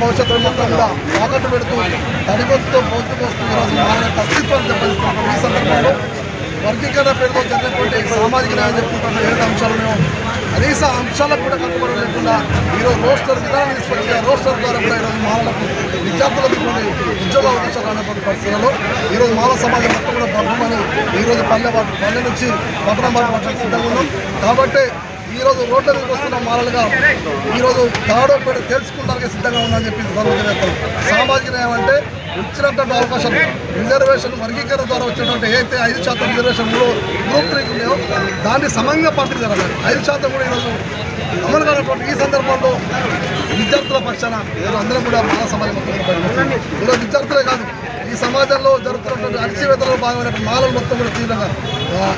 భవిష్యత్తు మొత్తం కూడా తాకట్టు పెడుతూ తడిగొత్తుతో పోతుకొస్తూ ఈరోజు మానవ అస్తిత్వాన్ని దెబ్బతిస్తున్న ఈ సందర్భంలో వర్గీకరణ పేరుతో జరిగినటువంటి సామాజిక న్యాయం చెప్పుకుంటున్న 7 అంశాలను కనీస అంశాలకు కూడా కట్టుబడి లేకుండా ఈరోజు రోస్టర్ విధానం తీసుకొచ్చి రోస్టర్ ద్వారా కూడా ఈరోజు మానవులకు విద్యార్థులకు ఉద్యోగ అవకాశాలు అనేటువంటి పరిస్థితుల్లో ఈరోజు మానవ సమాజం మొత్తం కూడా బహుమని ఈరోజు పల్లె నుంచి పట్టణం పట్టడానికి సిద్ధంగా ఉన్నాం. కాబట్టి ఈరోజు రోడ్ల మీదకి వస్తున్న మానవులుగా ఈరోజు దాడో పేరు తెలుసుకుంటానికి సిద్ధంగా ఉందని చెప్పి సర్వోదయం. సామాజిక న్యాయం అంటే ఇచ్చినటువంటి అవకాశాలు రిజర్వేషన్ వర్గీకరణ ద్వారా వచ్చినటువంటి ఏదైతే 5% రిజర్వేషన్ గ్రూప్ 3 ఉన్నాయో దాన్ని సమంగా పంపిణీ జరగాలి. 5% కూడా ఈరోజు అమలు కానటువంటి ఈ సందర్భంలో విద్యార్థుల పక్షాన ఈరోజు అందరం కూడా మానవ సమాజం మొత్తం ఈరోజు విద్యార్థులే కాదు ఈ సమాజంలో జరుగుతున్నటువంటి అణచివేతలో భాగమైనటువంటి మానవులు మొత్తం కూడా తీవ్రంగా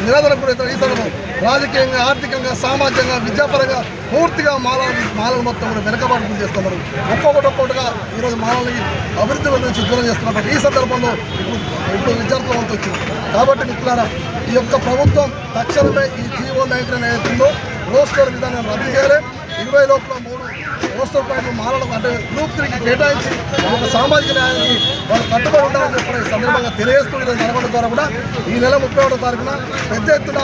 నిరాదరణ కూడా ఈ సందర్భం రాజకీయంగా ఆర్థికంగా సామాజికంగా విద్యాపరంగా పూర్తిగా మానవులు మొత్తం కూడా వెనకబాటు చేస్తున్నారు. ఒక్కొక్కటిగా ఈరోజు మానవులని అభివృద్ధి నుంచి దూరం చేస్తున్నటువంటి ఈ సందర్భంలో ఇప్పుడు విద్యార్థుల వంతు వచ్చింది. కాబట్టి మిత్రులారా ఈ యొక్క ప్రభుత్వం తక్షణమే ఈ GO-99 ఏదైతుందో రోస్టర్ విధానాన్ని రద్దు చేయాలి. 20 లోపల 3 రోస్టర్ పాయింట్లు మానవులకు అంటే గ్రూప్ 3కి కేటాయించి ఒక సామాజిక న్యాయానికి వాళ్ళు కట్టుబడి ఉండాలని చెప్పి ఈ సందర్భంగా తెలియజేస్తూ ఈరోజు నడవడం ద్వారా కూడా ఈ నెల 31వ తారీఖున పెద్ద ఎత్తున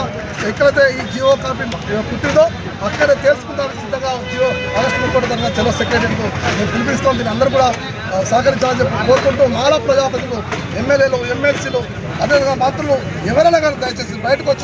ఎక్కడైతే ఈ GO కాపీ పుట్టిందో అక్కడే తెలుసుకుంటానికి సిద్ధంగా ఆగస్టు 31వ తారీఖున చలో సెక్రటరీకి మేము పిలిపిస్తాం. దీన్ని అందరూ కూడా సహకరించాలని చెప్పి కోరుకుంటూ మానవ ప్రజాప్రతినిధులు ఎమ్మెల్యేలు ఎమ్మెల్సీలు అదేవిధంగా మంత్రులు ఎవరైనా కానీ దయచేసి బయటకు వచ్చి